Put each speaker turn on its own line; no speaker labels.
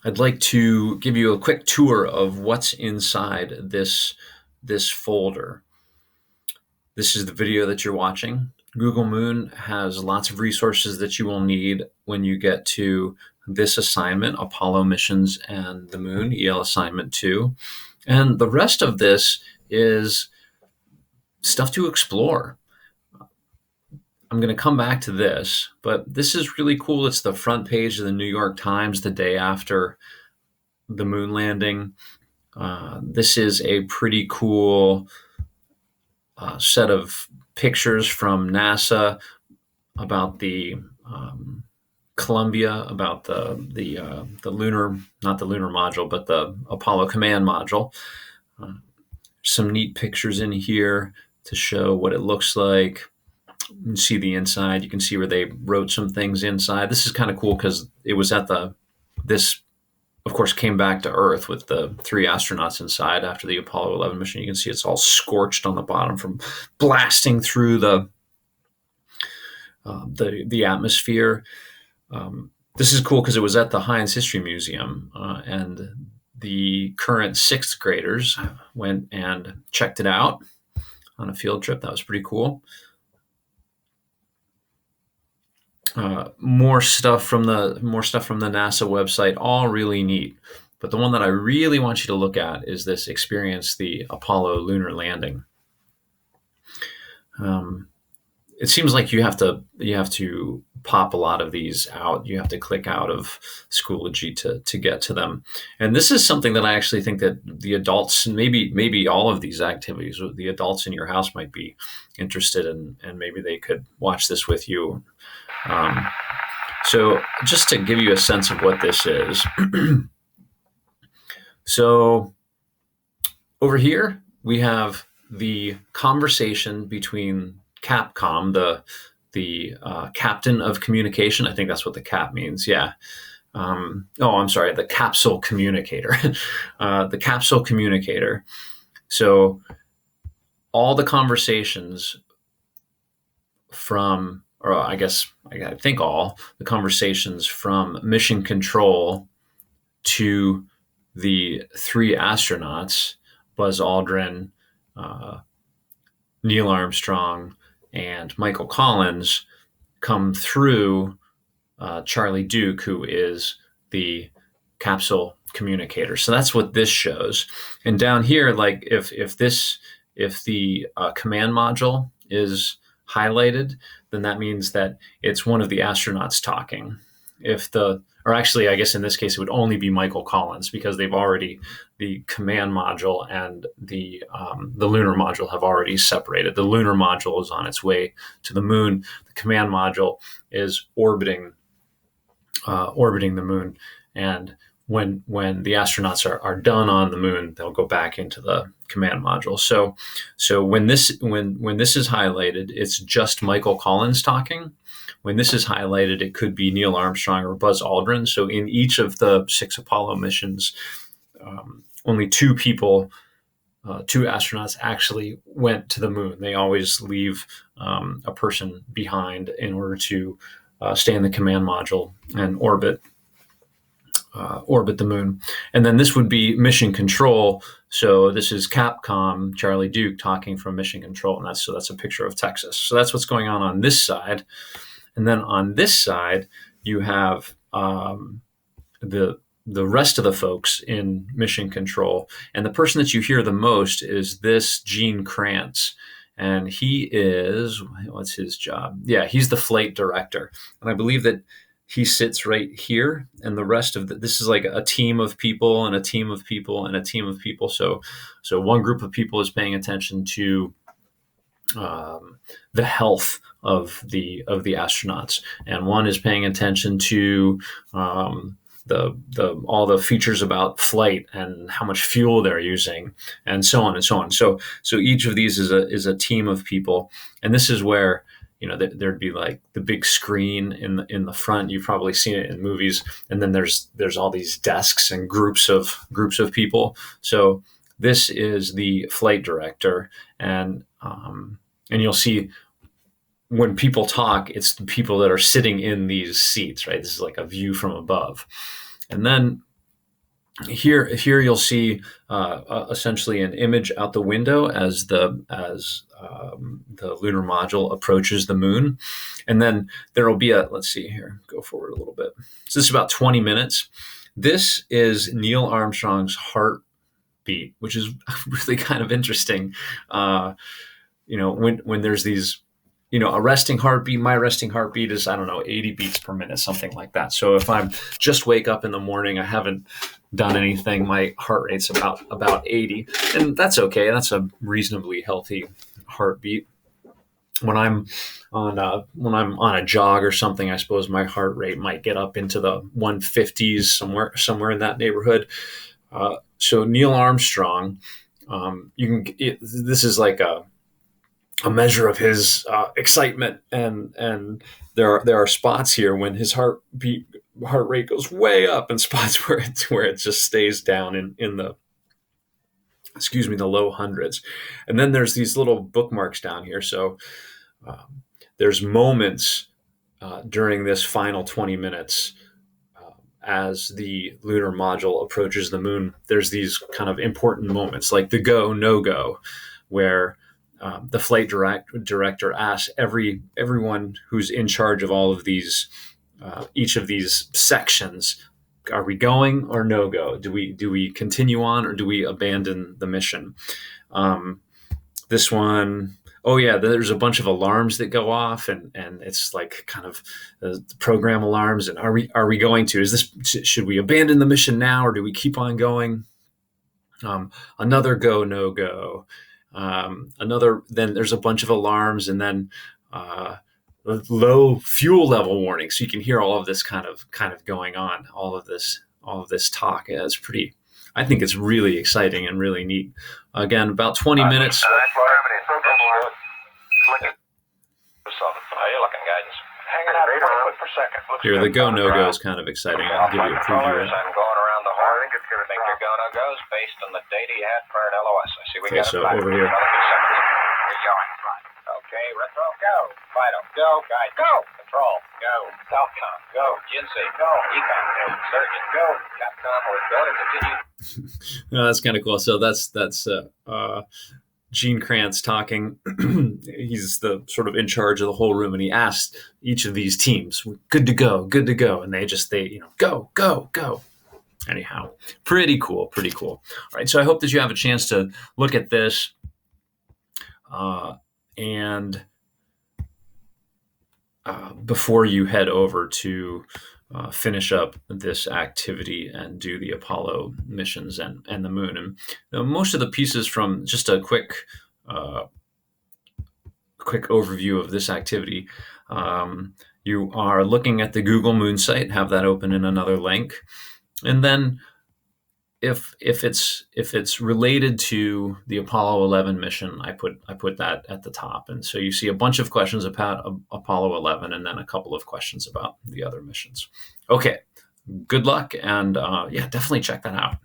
I'd like to give you a quick tour of what's inside this folder. This is the video that you're watching. Google Moon has lots of resources that you will need when you get to this assignment, Apollo missions and the moon, EL assignment 2. And the rest of this is stuff to explore. I'm going to come back to this, but this is really cool. It's the front page of the New York Times the day after the moon landing. This is a pretty cool set of pictures from NASA about the Columbia, about the lunar, not the lunar module, but the Apollo command module. Some neat pictures in here to show what it looks like. You can see the inside. You can see where they wrote some things inside. This is kind of cool because it was at this of course, came back to Earth with the 3 astronauts inside after the Apollo 11 mission. You can see it's all scorched on the bottom from blasting through the atmosphere. This is cool because it was at the Heinz History Museum, and the current 6th graders went and checked it out on a field trip. That was pretty cool. More stuff from the NASA website, all really neat. But the one that I really want you to look at is this experience, the Apollo lunar landing. It seems like you have to pop a lot of these out. You have to click out of Schoology to get to them. And this is something that I actually think that the adults, maybe all of these activities, the adults in your house might be interested in, and maybe they could watch this with you. So just to give you a sense of what this is. So over here, we have the conversation between Capcom, the captain of communication. I think that's what the cap means. Yeah. I'm sorry, the capsule communicator. The capsule communicator. So all the conversations from, or I guess I think all the conversations from mission control to the 3 astronauts, Buzz Aldrin, Neil Armstrong, and Michael Collins, come through Charlie Duke, who is the capsule communicator. So that's what this shows. And down here, like if the command module is highlighted, then that means that it's one of the astronauts talking. Or actually, I guess in this case, it would only be Michael Collins, because the command module and the lunar module have already separated. The lunar module is on its way to the moon. The command module is orbiting the moon. And when the astronauts are done on the moon, they'll go back into the command module. So when this is highlighted, it's just Michael Collins talking. When this is highlighted, it could be Neil Armstrong or Buzz Aldrin. So in each of the 6 Apollo missions, only 2 astronauts actually went to the moon. They always leave a person behind in order to stay in the command module and orbit the moon. And then this would be mission control. So this is Capcom, Charlie Duke, talking from mission control. And that's a picture of Texas. So that's what's going on this side. And then on this side, you have the rest of the folks in mission control. And the person that you hear the most is this Gene Kranz. And he is, what's his job? Yeah, he's the flight director. And I believe that he sits right here. And the rest of this is like a team of people and a team of people and a team of people. So one group of people is paying attention to the health of the astronauts, and one is paying attention to all the features about flight and how much fuel they're using, and so on and so on. So each of these is a team of people, and this is where there'd be like the big screen in the front. You've probably seen it in movies, and then there's all these desks and groups of people. So this is the flight director, and you'll see when people talk, it's the people that are sitting in these seats, right? This is like a view from above. And then Here you'll see essentially an image out the window as the lunar module approaches the moon, and then there will be let's see here, go forward a little bit. So this is about 20 minutes. This is Neil Armstrong's heartbeat, which is really kind of interesting. When there's these, a resting heartbeat, my resting heartbeat is, I don't know, 80 beats per minute, something like that. So if I'm just wake up in the morning, I haven't done anything, my heart rate's about 80, and that's okay. That's a reasonably healthy heartbeat. When I'm on a jog or something, I suppose my heart rate might get up into the 150s, somewhere in that neighborhood. So Neil Armstrong, this is like a measure of his excitement, and there are spots here when his heart rate goes way up, and spots where it just stays down in the low hundreds. And then there's these little bookmarks down here. So there's moments during this final 20 minutes as the lunar module approaches the moon. There's these kind of important moments, like the go, no go, where the flight director asks everyone who's in charge of all of these, each of these sections, are we going or no go? Do we continue on, or do we abandon the mission? This one, oh yeah, there's a bunch of alarms that go off, and it's like kind of program alarms. And are we going to? Should we abandon the mission now, or do we keep on going? Another go, no go. Then there's a bunch of alarms, and then low fuel level warning. So you can hear all of this kind of going on, all of this talk. Yeah, it's pretty, I think it's really exciting and really neat. Again, about 20 minutes. Here, the go, no go is kind of exciting. I'll give you a preview.
Think your go-no goes based on the data you had prior to LOS. I see we got
so over here.
Okay, retro, go. Fido, go. Guide, go. Control, go. Falcon, go. Jinsei, go. Econ, go. Surgeon, go. Capcom, we're going to continue.
That's kind of cool. So that's Gene Kranz talking. He's the sort of in charge of the whole room, and he asked each of these teams, good to go, and they go. Anyhow, pretty cool. All right, so I hope that you have a chance to look at this and before you head over to finish up this activity and do the Apollo missions and the moon. And most of the pieces from just a quick overview of this activity, you are looking at the Google Moon site, have that open in another link. And then if it's related to the Apollo 11 mission, I put that at the top. And so you see a bunch of questions about Apollo 11, and then a couple of questions about the other missions. Okay, good luck, and definitely check that out.